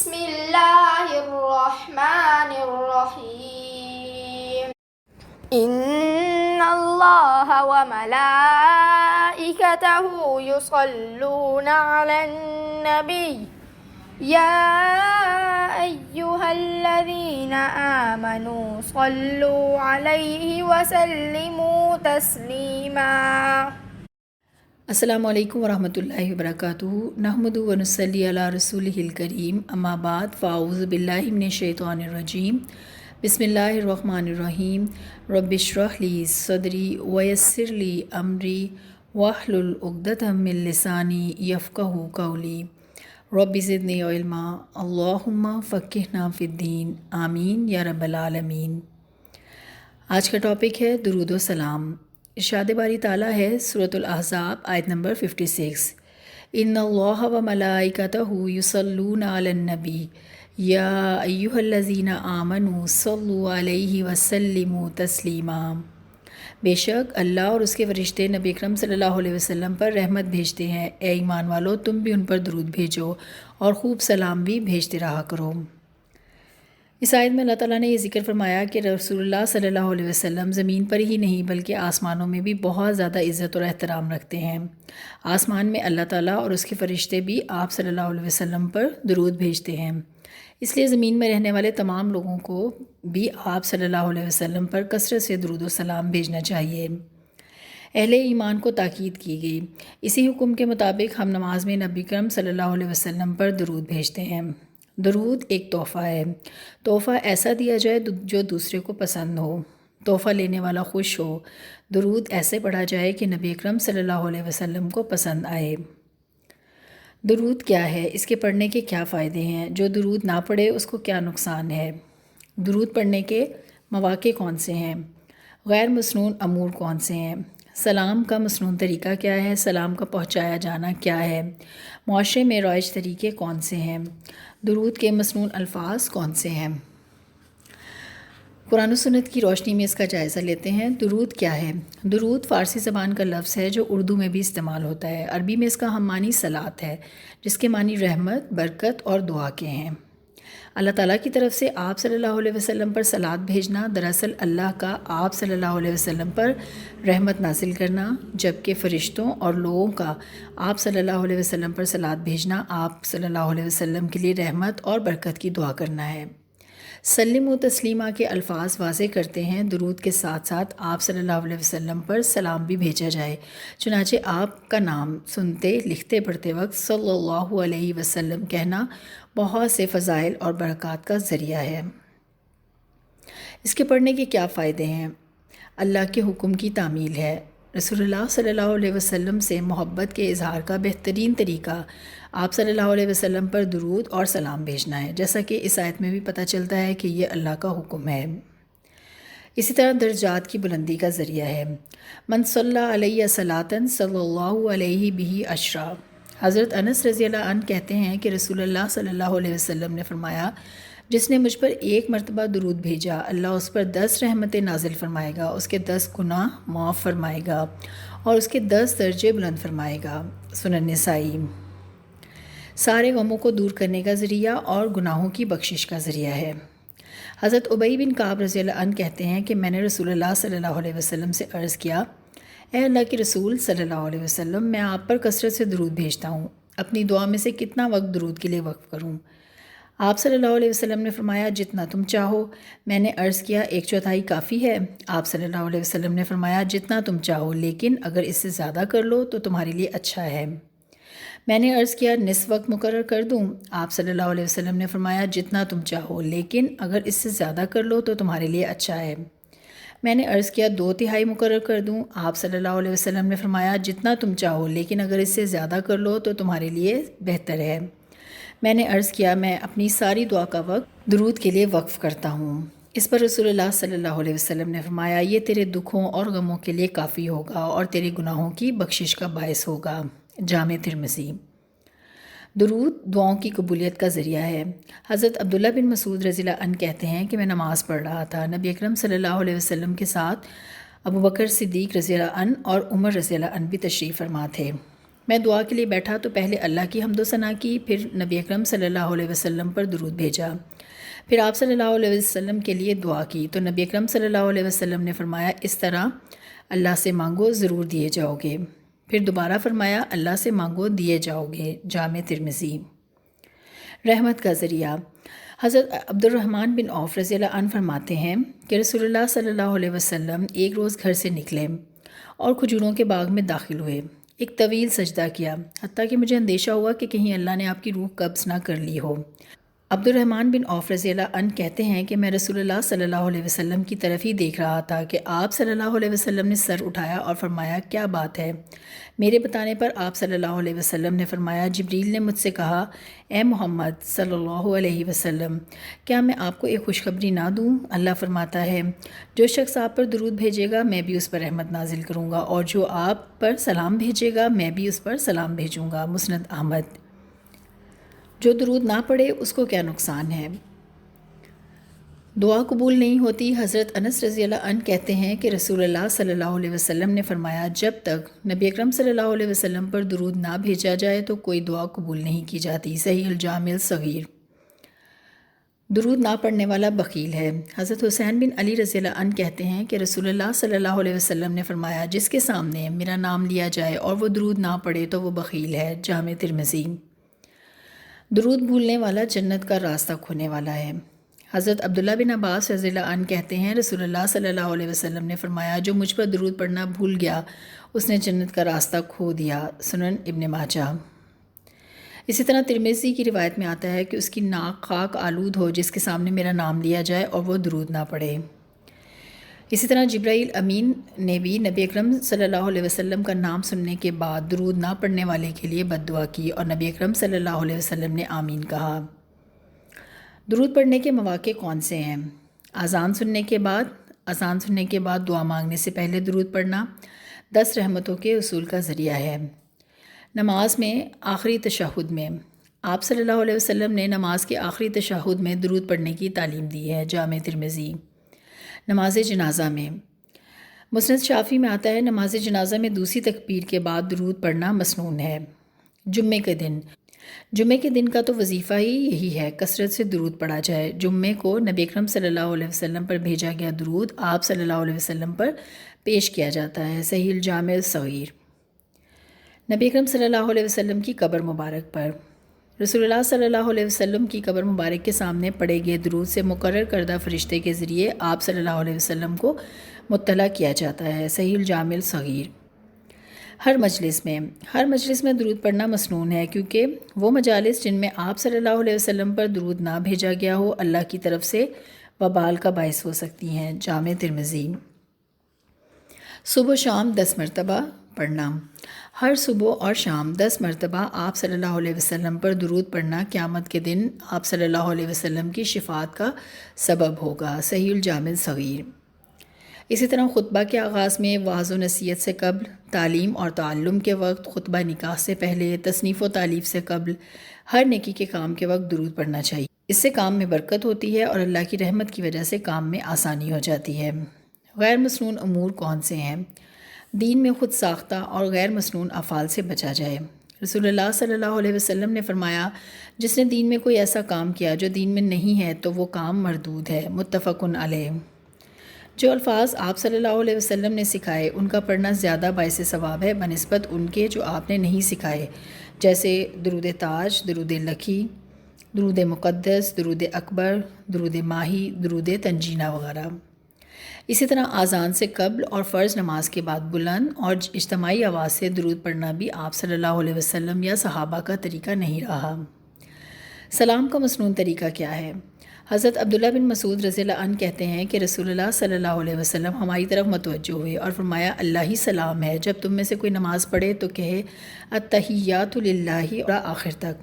بسم اللہ الرحمن الرحیم ان اللہ وملائکتہ یصلون علی النبی یا ایہا الذین آمنوا صلوا علیہ وسلموا تسلیما۔ السلام علیکم ورحمۃ اللہ وبرکاتہ۔ نحمد و نصلی علی رسولہ الکریم، اما بعد فاعوذ باللہ من الشیطان الرجیم، بسم اللہ الرحمن الرحیم۔ رب اشرح لی صدری ویسر لی امری واحلل عقدۃ من لسانی یفقہوا قولی، رب زدنی علما، اللہم فقہنا فی الدین، آمین یا رب العالمین۔ آج کا ٹاپک ہے درود و سلام۔ ارشاد باری تعالیٰ ہے سورۃ الاحزاب آیت نمبر 56، ان اللہ و ملائکتہ یصلون علی النبی یا ایہا الذین آمنوا صلوا علیہ وسلموا تسلیما۔ بے شک اللہ اور اس کے فرشتے نبی اکرم صلی اللہ علیہ وسلم پر رحمت بھیجتے ہیں، اے ایمان والو تم بھی ان پر درود بھیجو اور خوب سلام بھی بھیجتے رہا کرو۔ اس آیت میں اللہ تعالیٰ نے یہ ذکر فرمایا کہ رسول اللہ صلی اللہ علیہ وسلم زمین پر ہی نہیں بلکہ آسمانوں میں بھی بہت زیادہ عزت اور احترام رکھتے ہیں۔ آسمان میں اللہ تعالیٰ اور اس کے فرشتے بھی آپ صلی اللہ علیہ وسلم پر درود بھیجتے ہیں، اس لیے زمین میں رہنے والے تمام لوگوں کو بھی آپ صلی اللہ علیہ وسلم پر کثرت سے درود و سلام بھیجنا چاہیے۔ اہل ایمان کو تاکید کی گئی، اسی حکم کے مطابق ہم نماز میں نبی اکرم صلی اللہ علیہ وسلم پر درود بھیجتے ہیں۔ درود ایک تحفہ ہے، تحفہ ایسا دیا جائے جو دوسرے کو پسند ہو، تحفہ لینے والا خوش ہو۔ درود ایسے پڑھا جائے کہ نبی اکرم صلی اللہ علیہ وسلم کو پسند آئے۔ درود کیا ہے، اس کے پڑھنے کے کیا فائدے ہیں، جو درود نہ پڑھے اس کو کیا نقصان ہے، درود پڑھنے کے مواقع کون سے ہیں، غیر مسنون امور کون سے ہیں، سلام کا مسنون طریقہ کیا ہے، سلام کا پہنچایا جانا کیا ہے، معاشرے میں رائج طریقے کون سے ہیں، درود کے مسنون الفاظ کون سے ہیں۔ قرآن و سنت کی روشنی میں اس کا جائزہ لیتے ہیں۔ درود کیا ہے؟ درود فارسی زبان کا لفظ ہے جو اردو میں بھی استعمال ہوتا ہے۔ عربی میں اس کا ہم معنی صلات ہے، جس کے معنی رحمت، برکت اور دعا کے ہیں۔ اللہ تعالیٰ کی طرف سے آپ صلی اللہ علیہ وسلم پر صلات بھیجنا دراصل اللہ کا آپ صلی اللہ علیہ وسلم پر رحمت نازل کرنا، جبکہ فرشتوں اور لوگوں کا آپ صلی اللہ علیہ وسلم پر صلات بھیجنا آپ صلی اللہ علیہ وسلم کے لیے رحمت اور برکت کی دعا کرنا ہے۔ سلم و تسلیمہ کے الفاظ واضح کرتے ہیں درود کے ساتھ ساتھ آپ صلی اللہ علیہ وسلم پر سلام بھی بھیجا جائے، چنانچہ آپ کا نام سنتے لکھتے پڑھتے وقت صلی اللہ علیہ وسلم کہنا بہت سے فضائل اور برکات کا ذریعہ ہے۔ اس کے پڑھنے کے کیا فائدے ہیں؟ اللہ کے حکم کی تعمیل ہے۔ رسول اللہ صلی اللہ علیہ وسلم سے محبت کے اظہار کا بہترین طریقہ آپ صلی اللہ علیہ وسلم پر درود اور سلام بھیجنا ہے، جیسا کہ اس آیت میں بھی پتہ چلتا ہے کہ یہ اللہ کا حکم ہے۔ اسی طرح درجات کی بلندی کا ذریعہ ہے۔ من صلی علیہ صلاۃً صلی اللہ علیہ بہ عشرا۔ حضرت انس رضی اللہ عنہ کہتے ہیں کہ رسول اللہ صلی اللہ علیہ وسلم نے فرمایا، جس نے مجھ پر ایک مرتبہ درود بھیجا اللہ اس پر 10 رحمتیں نازل فرمائے گا، اس کے 10 گناہ معاف فرمائے گا اور اس کے 10 درجے بلند فرمائے گا۔ سنن نسائی۔ سارے غموں کو دور کرنے کا ذریعہ اور گناہوں کی بخشش کا ذریعہ ہے۔ حضرت ابی بن کعب رضی اللہ عنہ کہتے ہیں کہ میں نے رسول اللہ صلی اللہ علیہ وسلم سے عرض کیا، اے اللہ کے رسول صلی اللہ علیہ وسلم، میں آپ پر کثرت سے درود بھیجتا ہوں، اپنی دعا میں سے کتنا وقت درود کے لیے وقف کروں؟ آپ صلی اللہ علیہ وسلم نے فرمایا، جتنا تم چاہو۔ میں نے عرض کیا، 1/4 کافی ہے؟ آپ صلی اللہ علیہ وسلم نے فرمایا، جتنا تم چاہو، لیکن اگر اس سے زیادہ کر لو تو تمہارے لیے اچھا ہے۔ میں نے عرض کیا، نصف وقت مقرر کر دوں؟ آپ صلی اللہ علیہ وسلم نے فرمایا، جتنا تم چاہو، لیکن اگر اس سے زیادہ کر لو تو تمہارے لیے اچھا ہے۔ میں نے عرض کیا، 2/3 مقرر کر دوں؟ آپ صلی اللہ علیہ وسلم نے فرمایا، جتنا تم چاہو، لیکن اگر اس سے زیادہ کر لو تو تمہارے لیے بہتر ہے۔ میں نے عرض کیا، میں اپنی ساری دعا کا وقت درود کے لیے وقف کرتا ہوں۔ اس پر رسول اللہ صلی اللہ علیہ وسلم نے فرمایا، یہ تیرے دکھوں اور غموں کے لیے کافی ہوگا اور تیرے گناہوں کی بخشش کا باعث ہوگا۔ جامع ترمذی۔ درود دعاؤں کی قبولیت کا ذریعہ ہے۔ حضرت عبداللہ بن مسعود رضی اللہ عنہ کہتے ہیں کہ میں نماز پڑھ رہا تھا، نبی اکرم صلی اللہ علیہ وسلم کے ساتھ ابو بکر صدیق رضی اللہ عنہ اور عمر رضی اللہ عنہ بھی تشریف فرما تھے۔ میں دعا کے لیے بیٹھا تو پہلے اللہ کی حمد و ثنا کی، پھر نبی اکرم صلی اللہ علیہ وسلم پر درود بھیجا، پھر آپ صلی اللہ علیہ وسلم کے لیے دعا کی تو نبی اکرم صلی اللہ علیہ وسلم نے فرمایا اس طرح اللہ سے مانگو ضرور دیے جاؤ گے، پھر دوبارہ فرمایا اللہ سے مانگو دیے جاؤ گے۔ جامع ترمذی۔ رحمت کا ذریعہ۔ حضرت عبد الرحمن بن عوف رضی اللہ عنہ فرماتے ہیں کہ رسول اللہ صلی اللہ علیہ وسلم ایک روز گھر سے نکلے اور کھجوروں کے باغ میں داخل ہوئے، ایک طویل سجدہ کیا، حتیٰ کہ مجھے اندیشہ ہوا کہ کہیں اللہ نے آپ کی روح قبض نہ کر لی ہو۔ عبد الرحمن بن عوف رضی اللہ عنہ کہتے ہیں کہ میں رسول اللہ صلی اللہ علیہ وسلم کی طرف ہی دیکھ رہا تھا کہ آپ صلی اللہ علیہ وسلم نے سر اٹھایا اور فرمایا کیا بات ہے؟ میرے بتانے پر آپ صلی اللہ علیہ وسلم نے فرمایا جبریل نے مجھ سے کہا اے محمد صلی اللہ علیہ وسلم کیا میں آپ کو ایک خوشخبری نہ دوں؟ اللہ فرماتا ہے جو شخص آپ پر درود بھیجے گا میں بھی اس پر رحمت نازل کروں گا، اور جو آپ پر سلام بھیجے گا میں بھی اس پر سلام بھیجوں گا۔ مسند احمد۔ جو درود نہ پڑھے اس کو کیا نقصان ہے؟ دعا قبول نہیں ہوتی۔ حضرت انس رضی اللہ عنہ کہتے ہیں کہ رسول اللہ صلی اللہ علیہ وسلم نے فرمایا جب تک نبی اکرم صلی اللہ علیہ وسلم پر درود نہ بھیجا جائے تو کوئی دعا قبول نہیں کی جاتی۔ صحیح الجامع الصغیر۔ درود نہ پڑھنے والا بخیل ہے۔ حضرت حسین بن علی رضی اللہ عنہ کہتے ہیں کہ رسول اللہ صلی اللہ علیہ وسلم نے فرمایا جس کے سامنے میرا نام لیا جائے اور وہ درود نہ پڑھے تو وہ بخیل ہے۔ جامع ترمذی۔ درود بھولنے والا جنت کا راستہ کھونے والا ہے۔ حضرت عبداللہ بن عباس رضی اللہ عنہ کہتے ہیں رسول اللہ صلی اللہ علیہ وسلم نے فرمایا جو مجھ پر درود پڑھنا بھول گیا اس نے جنت کا راستہ کھو دیا۔ سنن ابن ماجہ۔ اسی طرح ترمذی کی روایت میں آتا ہے کہ اس کی ناک خاک آلود ہو جس کے سامنے میرا نام لیا جائے اور وہ درود نہ پڑھے۔ اسی طرح جبرائیل امین نے بھی نبی اکرم صلی اللہ علیہ وسلم کا نام سننے کے بعد درود نہ پڑھنے والے کے لیے بد دعا کی اور نبی اکرم صلی اللہ علیہ وسلم نے آمین کہا۔ درود پڑھنے کے مواقع کون سے ہیں؟ اذان سننے کے بعد دعا مانگنے سے پہلے درود پڑھنا 10 رحمتوں کے حصول کا ذریعہ ہے۔ نماز میں آخری تشہد میں آپ صلی اللہ علیہ وسلم نے نماز کے آخری تشہد میں درود پڑھنے کی تعلیم دی ہے۔ جامع ترمذی۔ نماز جنازہ میں مسند شافعی میں آتا ہے نماز جنازہ میں دوسری تکبیر کے بعد درود پڑھنا مسنون ہے۔ جمعے کے دن کا تو وظیفہ ہی یہی ہے کثرت سے درود پڑھا جائے۔ جمعے کو نبی اکرم صلی اللہ علیہ وسلم پر بھیجا گیا درود آپ صلی اللہ علیہ وسلم پر پیش کیا جاتا ہے۔ صحیح الجامع الصغیر۔ نبی اکرم صلی اللہ علیہ وسلم کی قبر مبارک پر رسول اللہ صلی اللہ علیہ وسلم کی قبر مبارک کے سامنے پڑھے گئے درود سے مقرر کردہ فرشتے کے ذریعے آپ صلی اللہ علیہ وسلم کو مطلع کیا جاتا ہے۔ صحیح الجامع الصغیر۔ ہر مجلس میں درود پڑھنا مسنون ہے کیونکہ وہ مجالس جن میں آپ صلی اللہ علیہ وسلم پر درود نہ بھیجا گیا ہو اللہ کی طرف سے وبال کا باعث ہو سکتی ہیں۔ جامع ترمذی۔ صبح و شام 10 مرتبہ پڑھنا۔ ہر صبح اور شام 10 مرتبہ آپ صلی اللہ علیہ وسلم پر درود پڑھنا قیامت کے دن آپ صلی اللہ علیہ وسلم کی شفاعت کا سبب ہوگا۔ صحیح الجامع الصغیر۔ اسی طرح خطبہ کے آغاز میں، وعظ و نصیحت سے قبل، تعلیم اور تعلم کے وقت، خطبہ نکاح سے پہلے، تصنیف و تالیف سے قبل، ہر نیکی کے کام کے وقت درود پڑھنا چاہیے۔ اس سے کام میں برکت ہوتی ہے اور اللہ کی رحمت کی وجہ سے کام میں آسانی ہو جاتی ہے۔ غیر مسنون امور کون سے ہیں؟ دین میں خود ساختہ اور غیر مسنون افعال سے بچا جائے۔ رسول اللہ صلی اللہ علیہ وسلم نے فرمایا جس نے دین میں کوئی ایسا کام کیا جو دین میں نہیں ہے تو وہ کام مردود ہے۔ متفق علیہ۔ جو الفاظ آپ صلی اللہ علیہ وسلم نے سکھائے ان کا پڑھنا زیادہ باعث ثواب ہے بنسبت ان کے جو آپ نے نہیں سکھائے، جیسے درود تاج، درود لکھی، درود مقدس، درود اکبر، درود ماہی، درود تنجینہ وغیرہ۔ اسی طرح اذان سے قبل اور فرض نماز کے بعد بلند اور اجتماعی آواز سے درود پڑھنا بھی آپ صلی اللہ علیہ وسلم یا صحابہ کا طریقہ نہیں رہا۔ سلام کا مسنون طریقہ کیا ہے؟ حضرت عبداللہ بن مسعود رضی اللہ عنہ کہتے ہیں کہ رسول اللہ صلی اللہ علیہ وسلم ہماری طرف متوجہ ہوئے اور فرمایا اللہ ہی سلام ہے، جب تم میں سے کوئی نماز پڑھے تو کہے التحیات للہ اور آخر تک۔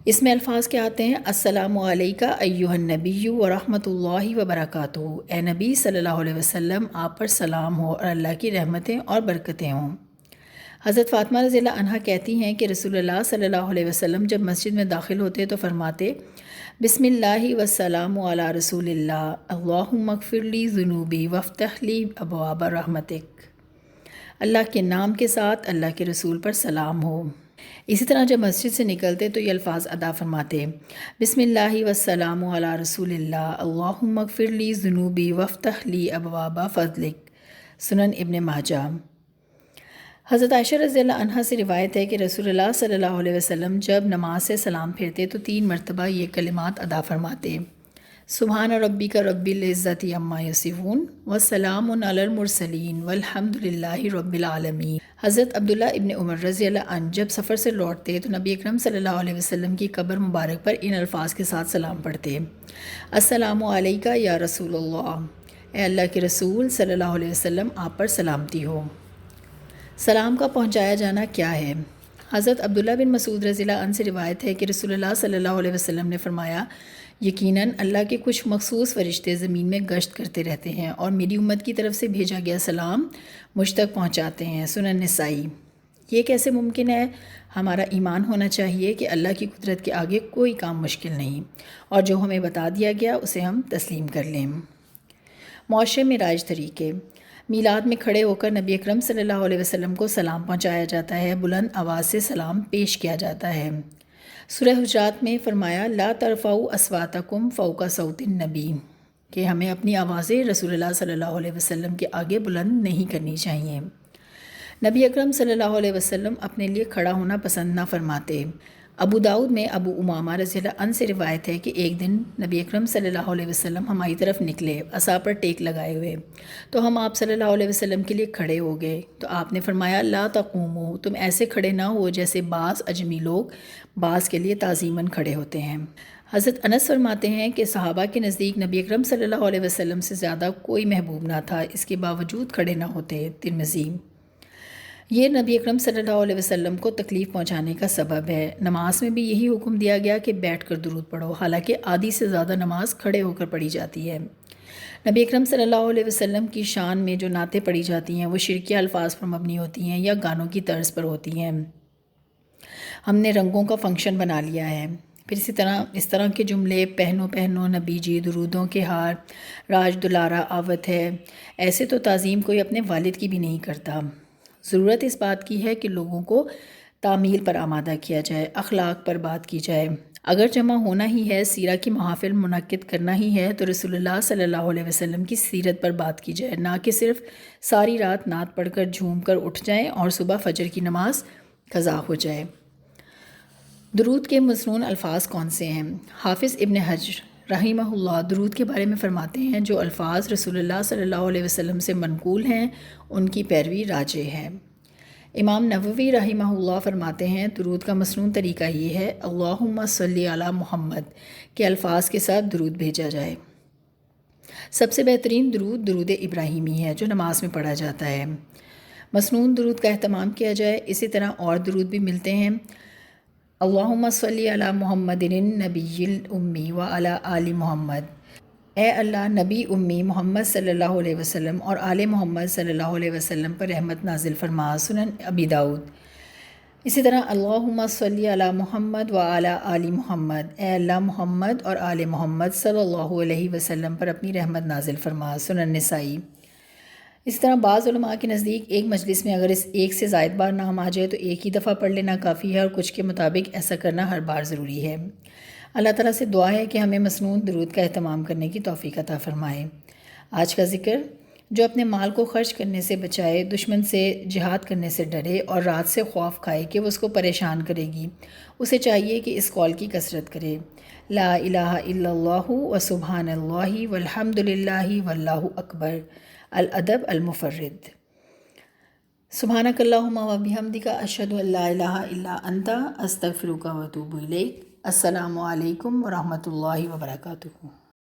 اس میں الفاظ کیا آتے ہیں؟ السلام علیکہ ایہا النبی ورحمۃ اللہ وبرکاتہ، اے نبی صلی اللہ علیہ وسلم آپ پر سلام ہو اور اللہ کی رحمتیں اور برکتیں ہوں۔ حضرت فاطمہ رضی اللہ عنہا کہتی ہیں کہ رسول اللہ صلی اللہ علیہ وسلم جب مسجد میں داخل ہوتے تو فرماتے بسم اللہ والسلام علی رسول اللہ، اللہم اغفر لی ذنوبی وافتح لی ابواب رحمتک۔ اللہ کے نام کے ساتھ اللہ کے رسول پر سلام ہو۔ اسی طرح جب مسجد سے نکلتے تو یہ الفاظ ادا فرماتے: بسم اللہ والسلام علی رسول اللہ، اللہم اغفر لی ذنوبی وافتح لی ابواب فضلک۔ سنن ابن ماجہ۔ حضرت عائشہ رضی اللہ عنہا سے روایت ہے کہ رسول اللہ صلی اللہ علیہ وسلم جب نماز سے سلام پھیرتے تو 3 مرتبہ یہ کلمات ادا فرماتے: سبحان ربک رب العزت عما یصفون وسلام علی المرسلین والحمد للہ رب العالمین۔ حضرت عبداللہ ابن عمر رضی اللہ عنہ جب سفر سے لوٹتے تو نبی اکرم صلی اللہ علیہ وسلم کی قبر مبارک پر ان الفاظ کے ساتھ سلام پڑھتے: السلام علیکہ یا رسول اللہ، اے اللہ کے رسول صلی اللہ علیہ وسلم آپ پر سلامتی ہو۔ سلام کا پہنچایا جانا کیا ہے؟ حضرت عبداللہ بن مسعود رضی اللہ عنہ سے روایت ہے کہ رسول اللہ صلی اللہ علیہ وسلم نے فرمایا: یقیناً اللہ کے کچھ مخصوص فرشتے زمین میں گشت کرتے رہتے ہیں اور میری امت کی طرف سے بھیجا گیا سلام مجھ تک پہنچاتے ہیں۔ سنن نسائی۔ یہ کیسے ممکن ہے؟ ہمارا ایمان ہونا چاہیے کہ اللہ کی قدرت کے آگے کوئی کام مشکل نہیں، اور جو ہمیں بتا دیا گیا اسے ہم تسلیم کر لیں۔ معاشرے میں رائج طریقے: میلاد میں کھڑے ہو کر نبی اکرم صلی اللہ علیہ وسلم کو سلام پہنچایا جاتا ہے، بلند آواز سے سلام پیش کیا جاتا ہے۔ سورہ حجرات میں فرمایا: لا ترفعوا اصواتکم فوق صوت النبی، کہ ہمیں اپنی آوازیں رسول اللہ صلی اللہ علیہ وسلم کے آگے بلند نہیں کرنی چاہیے۔ نبی اکرم صلی اللہ علیہ وسلم اپنے لیے کھڑا ہونا پسند نہ فرماتے۔ ابو داؤد میں ابو امامہ رضی اللہ عنہ سے روایت ہے کہ ایک دن نبی اکرم صلی اللہ علیہ وسلم ہماری طرف نکلے عصا پر ٹیک لگائے ہوئے، تو ہم آپ صلی اللہ علیہ وسلم کے لیے کھڑے ہو گئے تو آپ نے فرمایا: لا تقوموا، تم ایسے کھڑے نہ ہو جیسے بعض اجمی لوگ بعض کے لیے تعظیماً کھڑے ہوتے ہیں۔ حضرت انس فرماتے ہیں کہ صحابہ کے نزدیک نبی اکرم صلی اللہ علیہ وسلم سے زیادہ کوئی محبوب نہ تھا، اس کے باوجود کھڑے نہ ہوتے۔ ترمذی۔ یہ نبی اکرم صلی اللہ علیہ وسلم کو تکلیف پہنچانے کا سبب ہے۔ نماز میں بھی یہی حکم دیا گیا کہ بیٹھ کر درود پڑھو، حالانکہ آدھی سے زیادہ نماز کھڑے ہو کر پڑھی جاتی ہے۔ نبی اکرم صلی اللہ علیہ وسلم کی شان میں جو نعتیں پڑھی جاتی ہیں وہ شرکیہ الفاظ پر مبنی ہوتی ہیں یا گانوں کی طرز پر ہوتی ہیں۔ ہم نے رنگوں کا فنکشن بنا لیا ہے۔ پھر اس طرح کے جملے: پہنو پہنو نبی جی، درودوں کے ہار، راج دلارا آوت ہے، ایسے تو تعظیم کوئی اپنے والد کی بھی نہیں کرتا۔ ضرورت اس بات کی ہے کہ لوگوں کو تعمیل پر آمادہ کیا جائے، اخلاق پر بات کی جائے۔ اگر جمع ہونا ہی ہے، سیرہ کی محافل منعقد کرنا ہی ہے، تو رسول اللہ صلی اللہ علیہ وسلم کی سیرت پر بات کی جائے، نہ کہ صرف ساری رات نعت پڑھ کر جھوم کر اٹھ جائیں اور صبح فجر کی نماز قضا ہو جائے۔ درود کے مسنون الفاظ کون سے ہیں؟ حافظ ابن حجر رحمہ اللہ درود کے بارے میں فرماتے ہیں: جو الفاظ رسول اللہ صلی اللہ علیہ وسلم سے منقول ہیں ان کی پیروی راجح ہے۔ امام نووی رحمہ اللہ فرماتے ہیں: درود کا مسنون طریقہ یہ ہے: اللہم صلی علی محمد کے الفاظ کے ساتھ درود بھیجا جائے۔ سب سے بہترین درود درود ابراہیمی ہے جو نماز میں پڑھا جاتا ہے۔ مسنون درود کا اہتمام کیا جائے۔ اسی طرح اور درود بھی ملتے ہیں: اللہم صلی علی محمد النبی الامی وعلی آل محمد، اے اللہ نبی امی محمد صلی اللہ علیہ وسلم اور آل محمد صلی اللہ علیہ وسلم پر رحمت نازل فرما۔ سنن ابی داؤد۔ اسی طرح اللہم صلی علی محمد وعلی آل محمد، اے اللہ محمد اور آل محمد صلی اللہ علیہ وسلم پر اپنی رحمت نازل فرما۔ سنن نسائی۔ اس طرح بعض علماء کے نزدیک ایک مجلس میں اگر اس ایک سے زائد بار نام آ جائے تو ایک ہی دفعہ پڑھ لینا کافی ہے، اور کچھ کے مطابق ایسا کرنا ہر بار ضروری ہے۔ اللہ تعالیٰ سے دعا ہے کہ ہمیں مسنون درود کا اہتمام کرنے کی توفیق عطا فرمائے۔ آج کا ذکر: جو اپنے مال کو خرچ کرنے سے بچائے، دشمن سے جہاد کرنے سے ڈرے اور رات سے خوف کھائے کہ وہ اس کو پریشان کرے گی، اسے چاہیے کہ اس قول کی کثرت کرے: لا الہ الا اللہ وسبحان اللہ والحمد للہ واللہ اکبر۔ الادب المفرد۔ سبحانک اللہم و بحمدک، اشہد ان لا الہ الا انت، استغفرک و اتوب الیک۔ السلام علیکم ورحمۃ اللہ وبرکاتہ۔